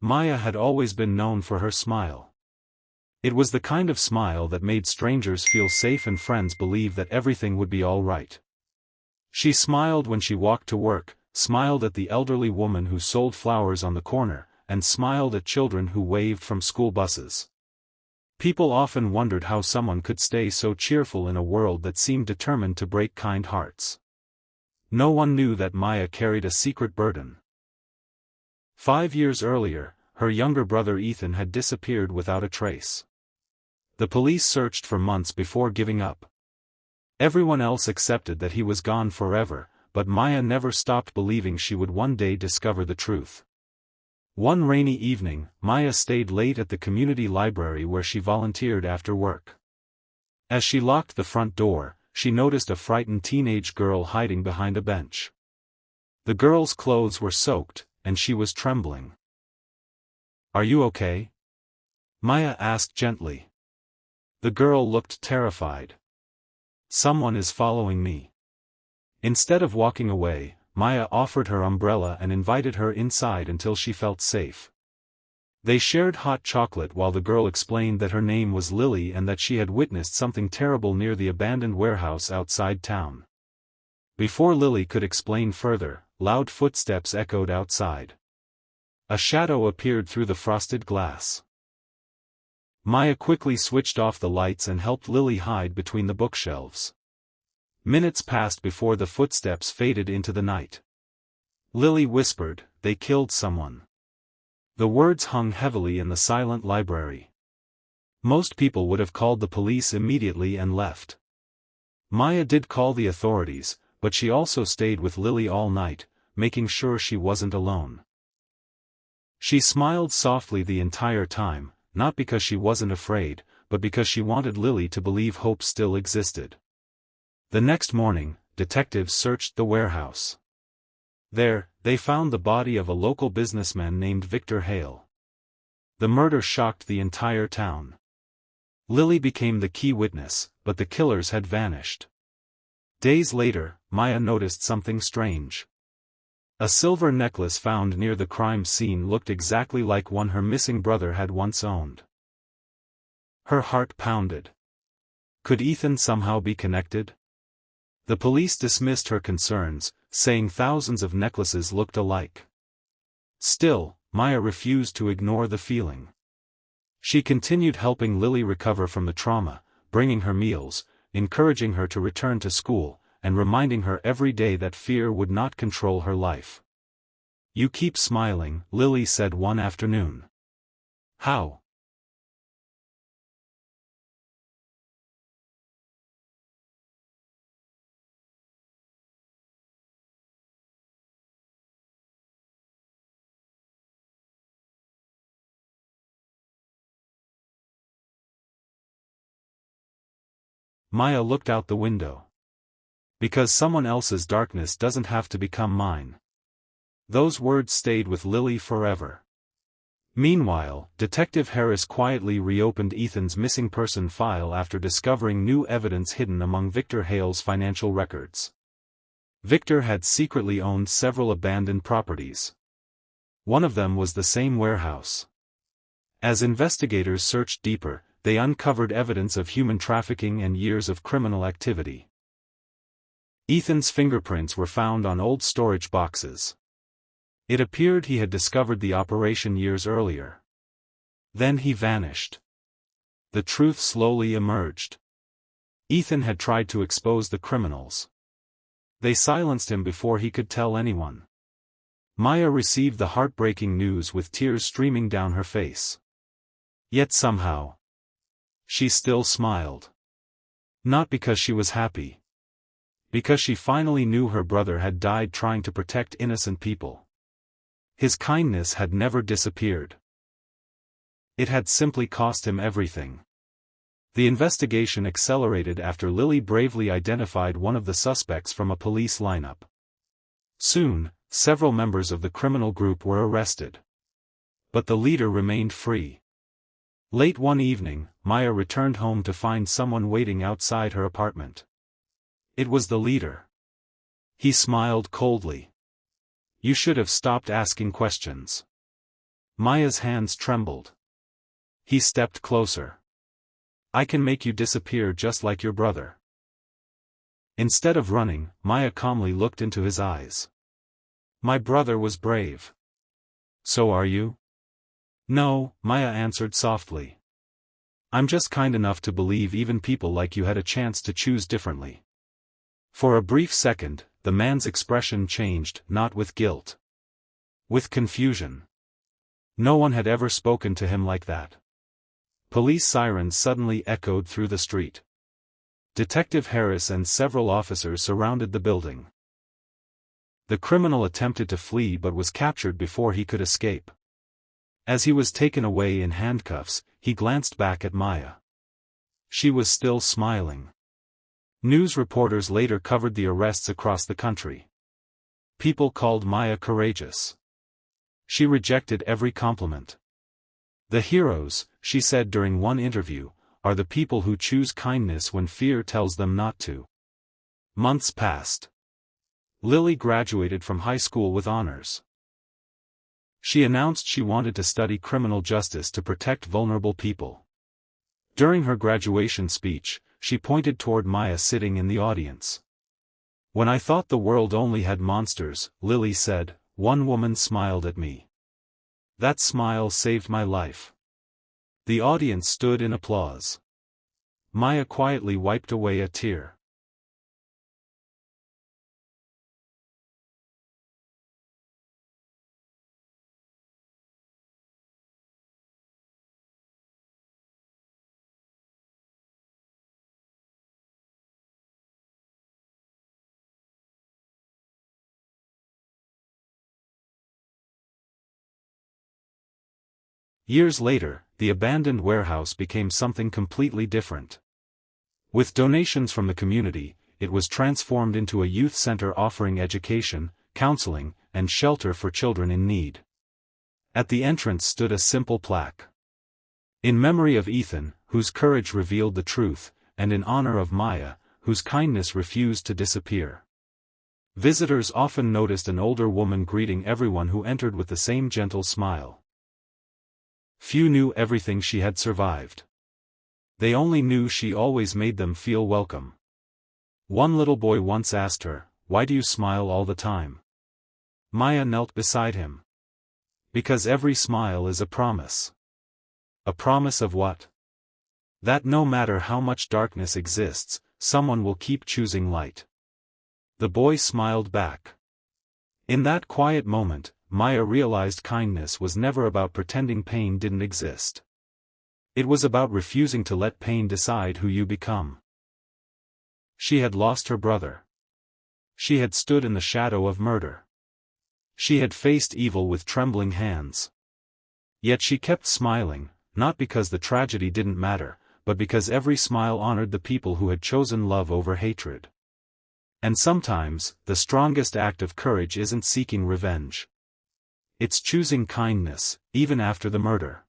Maya had always been known for her smile. It was the kind of smile that made strangers feel safe and friends believe that everything would be all right. She smiled when she walked to work, smiled at the elderly woman who sold flowers on the corner, and smiled at children who waved from school buses. People often wondered how someone could stay so cheerful in a world that seemed determined to break kind hearts. No one knew that Maya carried a secret burden. 5 years earlier, her younger brother Ethan had disappeared without a trace. The police searched for months before giving up. Everyone else accepted that he was gone forever, but Maya never stopped believing she would one day discover the truth. One rainy evening, Maya stayed late at the community library where she volunteered after work. As she locked the front door, she noticed a frightened teenage girl hiding behind a bench. The girl's clothes were soaked, and she was trembling. "Are you okay?" Maya asked gently. The girl looked terrified. "Someone is following me." Instead of walking away, Maya offered her umbrella and invited her inside until she felt safe. They shared hot chocolate while the girl explained that her name was Lily and that she had witnessed something terrible near the abandoned warehouse outside town. Before Lily could explain further, loud footsteps echoed outside. A shadow appeared through the frosted glass. Maya quickly switched off the lights and helped Lily hide between the bookshelves. Minutes passed before the footsteps faded into the night. Lily whispered, "They killed someone." The words hung heavily in the silent library. Most people would have called the police immediately and left. Maya did call the authorities, but she also stayed with Lily all night, making sure she wasn't alone. She smiled softly the entire time, not because she wasn't afraid, but because she wanted Lily to believe hope still existed. The next morning, detectives searched the warehouse. There, they found the body of a local businessman named Victor Hale. The murder shocked the entire town. Lily became the key witness, but the killers had vanished. Days later, Maya noticed something strange. A silver necklace found near the crime scene looked exactly like one her missing brother had once owned. Her heart pounded. Could Ethan somehow be connected? The police dismissed her concerns, saying thousands of necklaces looked alike. Still, Maya refused to ignore the feeling. She continued helping Lily recover from the trauma, bringing her meals, encouraging her to return to school, and reminding her every day that fear would not control her life. "You keep smiling," Lily said one afternoon. "How?" Maya looked out the window. "Because someone else's darkness doesn't have to become mine." Those words stayed with Lily forever. Meanwhile, Detective Harris quietly reopened Ethan's missing person file after discovering new evidence hidden among Victor Hale's financial records. Victor had secretly owned several abandoned properties. One of them was the same warehouse. As investigators searched deeper, they uncovered evidence of human trafficking and years of criminal activity. Ethan's fingerprints were found on old storage boxes. It appeared he had discovered the operation years earlier. Then he vanished. The truth slowly emerged. Ethan had tried to expose the criminals. They silenced him before he could tell anyone. Maya received the heartbreaking news with tears streaming down her face. Yet somehow, she still smiled. Not because she was happy. Because she finally knew her brother had died trying to protect innocent people. His kindness had never disappeared. It had simply cost him everything. The investigation accelerated after Lily bravely identified one of the suspects from a police lineup. Soon, several members of the criminal group were arrested. But the leader remained free. Late one evening, Maya returned home to find someone waiting outside her apartment. It was the leader. He smiled coldly. "You should have stopped asking questions." Maya's hands trembled. He stepped closer. I can make you disappear just like your brother. Instead of running, Maya calmly looked into his eyes. My brother was brave. So are you? No, Maya answered softly. I'm just kind enough to believe even people like you had a chance to choose differently. For a brief second, the man's expression changed, not with guilt. With confusion. No one had ever spoken to him like that. Police sirens suddenly echoed through the street. Detective Harris and several officers surrounded the building. The criminal attempted to flee but was captured before he could escape. As he was taken away in handcuffs, he glanced back at Maya. She was still smiling. News reporters later covered the arrests across the country. People called Maya courageous. She rejected every compliment. The heroes, she said during one interview, are the people who choose kindness when fear tells them not to. Months passed. Lily graduated from high school with honors. She announced she wanted to study criminal justice to protect vulnerable people. During her graduation speech, she pointed toward Maya sitting in the audience. When I thought the world only had monsters, Lily said, one woman smiled at me. That smile saved my life. The audience stood in applause. Maya quietly wiped away a tear. Years later, the abandoned warehouse became something completely different. With donations from the community, it was transformed into a youth center offering education, counseling, and shelter for children in need. At the entrance stood a simple plaque. In memory of Ethan, whose courage revealed the truth, and in honor of Maya, whose kindness refused to disappear. Visitors often noticed an older woman greeting everyone who entered with the same gentle smile. Few knew everything she had survived. They only knew she always made them feel welcome. One little boy once asked her, "Why do you smile all the time?" Maya knelt beside him. Because every smile is a promise. A promise of what? That no matter how much darkness exists, someone will keep choosing light. The boy smiled back. In that quiet moment, Maya realized kindness was never about pretending pain didn't exist. It was about refusing to let pain decide who you become. She had lost her brother. She had stood in the shadow of murder. She had faced evil with trembling hands. Yet she kept smiling, not because the tragedy didn't matter, but because every smile honored the people who had chosen love over hatred. And sometimes, the strongest act of courage isn't seeking revenge. It's choosing kindness, even after the murder.